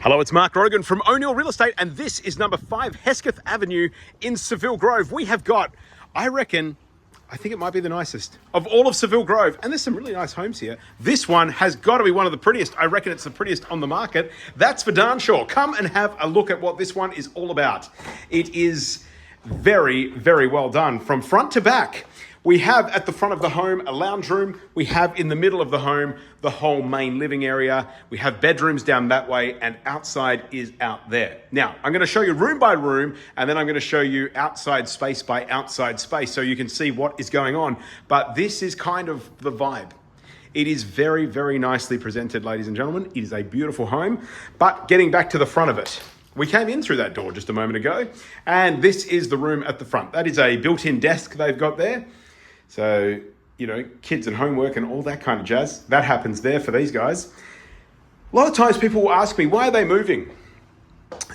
Hello, it's Mark Rogan from O'Neill Real Estate, and this is number 5 Hesketh Avenue in Seville Grove. We have got, I think it might be the nicest of all of Seville Grove, and there's some really nice homes here. This one has got to be one of the prettiest. I reckon it's the prettiest on the market. That's for darn sure. Come and have a look at what this one is all about. It is very, very well done from front to back. We have at the front of the home a lounge room. We have in the middle of the home the whole main living area. We have bedrooms down that way, and outside is out there. Now, I'm going to show you room by room, and then I'm going to show you outside space by outside space so you can see what is going on. But this is kind of the vibe. It is very, very nicely presented, ladies and gentlemen. It is a beautiful home. But getting back to the front of it, we came in through that door just a moment ago, and this is the room at the front. That is a built-in desk they've got there. So, you know, kids and homework and all that kind of jazz, that happens there for these guys. A lot of times people will ask me, why are they moving?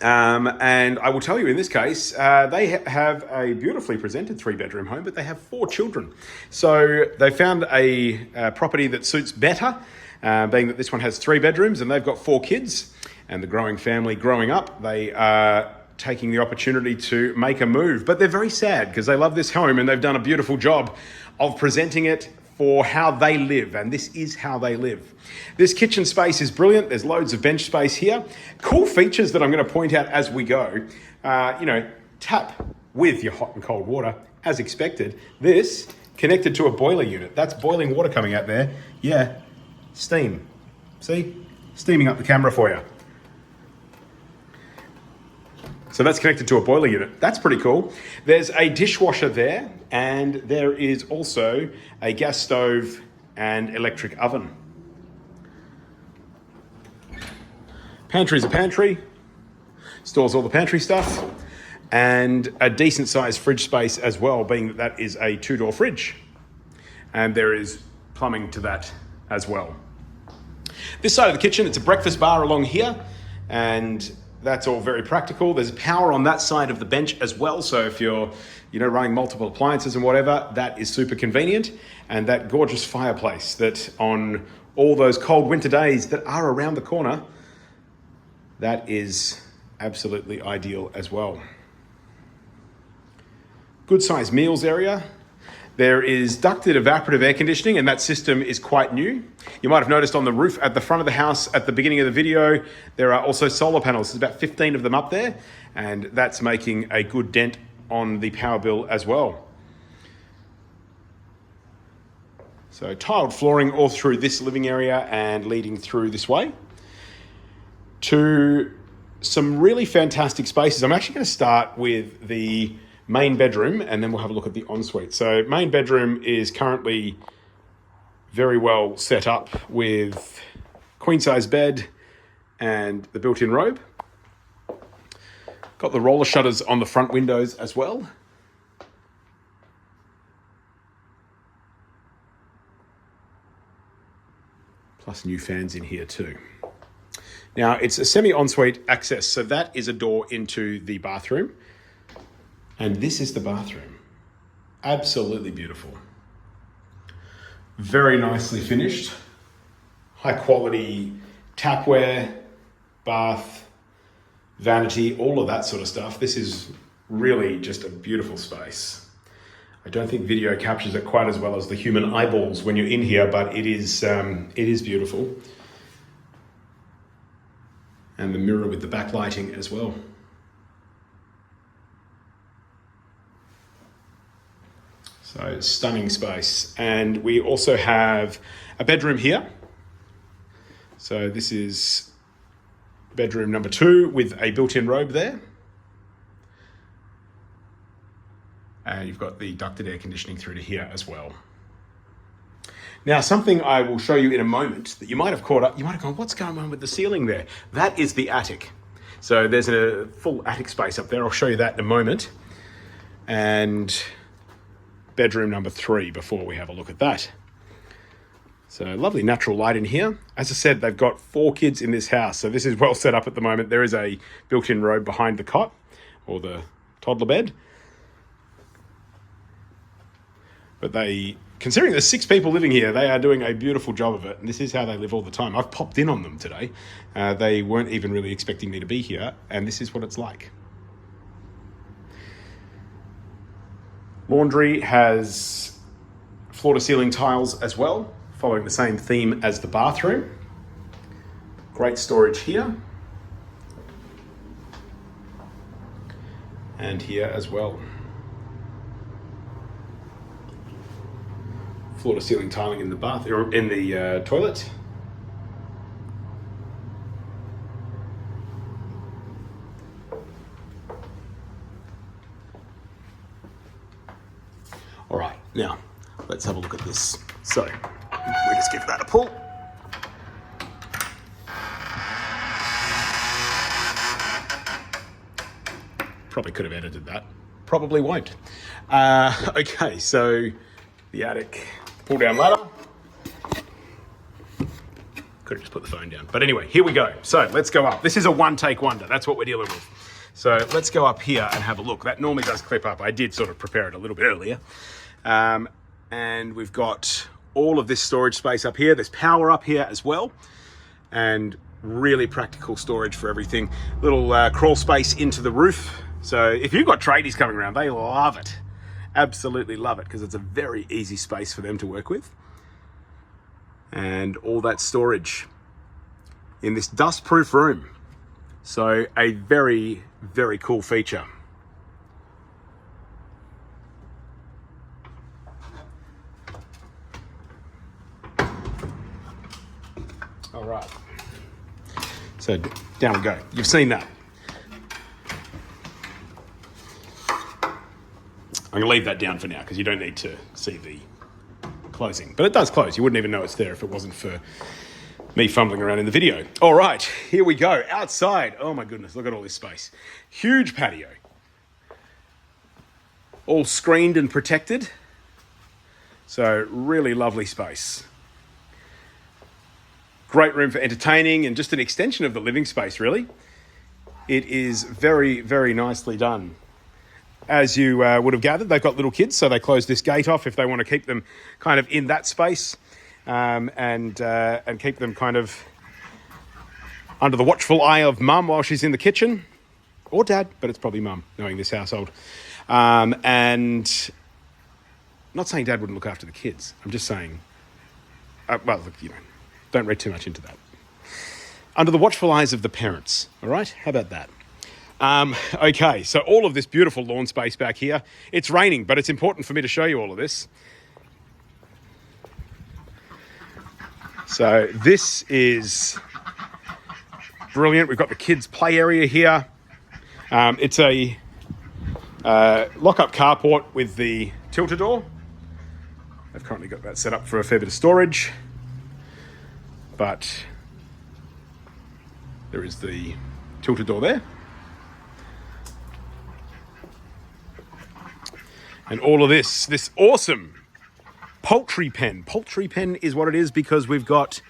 And I will tell you in this case, they have a beautifully presented 3-bedroom home, but they have 4 children. So they found a property that suits better, being that this one has 3 bedrooms and they've got 4 kids. And the growing family growing up, they are taking the opportunity to make a move. But they're very sad because they love this home and they've done a beautiful job of presenting it for how they live, and this is how they live. This kitchen space is brilliant. There's loads of bench space here. Cool features that I'm going to point out as we go. Tap with your hot and cold water, as expected. This connected to a boiler unit. That's boiling water coming out there. Yeah, steam. See? Steaming up the camera for you. So that's connected to a boiler unit. That's pretty cool. There's a dishwasher there, and there is also a gas stove and electric oven. Pantry's a pantry, stores all the pantry stuff, and a decent sized fridge space as well, being that that is a 2-door fridge. And there is plumbing to that as well. This side of the kitchen, it's a breakfast bar along here, and that's all very practical. There's power on that side of the bench as well. So if you're, running multiple appliances and whatever, that is super convenient. And that gorgeous fireplace that on all those cold winter days that are around the corner, that is absolutely ideal as well. Good sized meals area. There is ducted evaporative air conditioning, and that system is quite new. You might have noticed on the roof at the front of the house at the beginning of the video, there are also solar panels. There's about 15 of them up there, and that's making a good dent on the power bill as well. So tiled flooring all through this living area and leading through this way to some really fantastic spaces. I'm actually going to start with the main bedroom, and then we'll have a look at the ensuite. So main bedroom is currently very well set up with queen size bed and the built-in robe. Got the roller shutters on the front windows as well. Plus new fans in here too. Now it's a semi-ensuite access, so that is a door into the bathroom. And this is the bathroom. Absolutely beautiful. Very nicely finished. High quality tapware, bath, vanity, all of that sort of stuff. This is really just a beautiful space. I don't think video captures it quite as well as the human eyeballs when you're in here, but it is beautiful. And the mirror with the backlighting as well. So stunning space. And we also have a bedroom here. So this is bedroom number 2 with a built-in robe there. And you've got the ducted air conditioning through to here as well. Now, something I will show you in a moment that you might have caught up, you might have gone, what's going on with the ceiling there? That is the attic. So there's a full attic space up there. I'll show you that in a moment. And bedroom number 3 before we have a look at that. So lovely natural light in here. As I said, they've got 4 kids in this house, so this is well set up at the moment. There is a built-in robe behind the cot or the toddler bed. But considering there's 6 people living here, they are doing a beautiful job of it. And this is how they live all the time. I've popped in on them today. They weren't even really expecting me to be here. And this is what it's like. Laundry has floor-to-ceiling tiles as well, following the same theme as the bathroom. Great storage here. And here as well. Floor-to-ceiling tiling in the bath or in the toilet. All right, now let's have a look at this. So we just give that a pull. Probably could have edited that. Probably won't. Okay, so the attic pull down ladder. Could have just put the phone down. But anyway, here we go. So let's go up. This is a one-take wonder. That's what we're dealing with. So let's go up here and have a look. That normally does clip up. I did sort of prepare it a little bit earlier. And we've got all of this storage space up here. There's power up here as well. And really practical storage for everything. Little crawl space into the roof. So if you've got tradies coming around, they love it. Absolutely love it because it's a very easy space for them to work with. And all that storage in this dust-proof room. So a very, very cool feature. All right. So down we go. You've seen that. I'm going to leave that down for now because you don't need to see the closing. But it does close. You wouldn't even know it's there if it wasn't for me fumbling around in the video. All right, here we go. Outside. Oh my goodness, look at all this space. Huge patio. All screened and protected. So really lovely space. Great room for entertaining and just an extension of the living space, really. It is very, very nicely done. As you would have gathered, they've got little kids, so they close this gate off if they want to keep them kind of in that space and keep them kind of under the watchful eye of mum while she's in the kitchen, or dad, but it's probably mum, knowing this household. And I'm not saying dad wouldn't look after the kids. I'm just saying, well, look, don't read too much into that. Under the watchful eyes of the parents, all right? How about that? Okay, so all of this beautiful lawn space back here. It's raining, but it's important for me to show you all of this. So this is brilliant. We've got the kids' play area here. It's a lock-up carport with the tilter door. I've currently got that set up for a fair bit of storage. But there is the tilter door there. And all of this awesome poultry pen. Poultry pen is what it is because we've got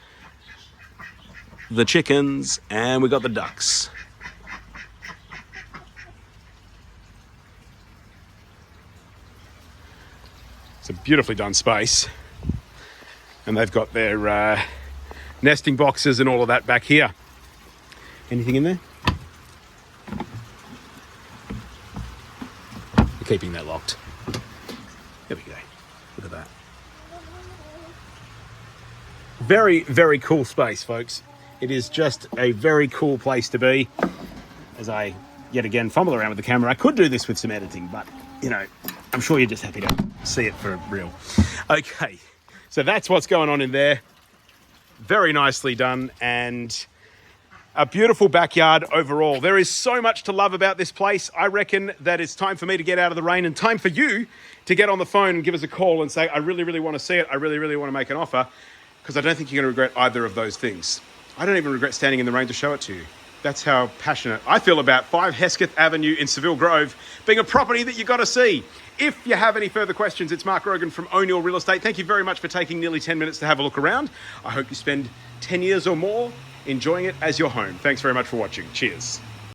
the chickens and we've got the ducks. It's a beautifully done space. And they've got their nesting boxes and all of that back here. Anything in there? We're keeping that locked. There we go. Look at that. Very, very cool space, folks. It is just a very cool place to be. As I, yet again, fumble around with the camera. I could do this with some editing, but, I'm sure you're just happy to see it for real. Okay, so that's what's going on in there. Very nicely done, and a beautiful backyard overall. There is so much to love about this place. I reckon that it's time for me to get out of the rain and time for you to get on the phone and give us a call and say, I really, really want to see it. I really, really want to make an offer, because I don't think you're going to regret either of those things. I don't even regret standing in the rain to show it to you. That's how passionate I feel about 5 Hesketh Avenue in Seville Grove being a property that you got to see. If you have any further questions, it's Mark Rogan from O'Neill Real Estate. Thank you very much for taking nearly 10 minutes to have a look around. I hope you spend 10 years or more enjoying it as your home. Thanks very much for watching. Cheers.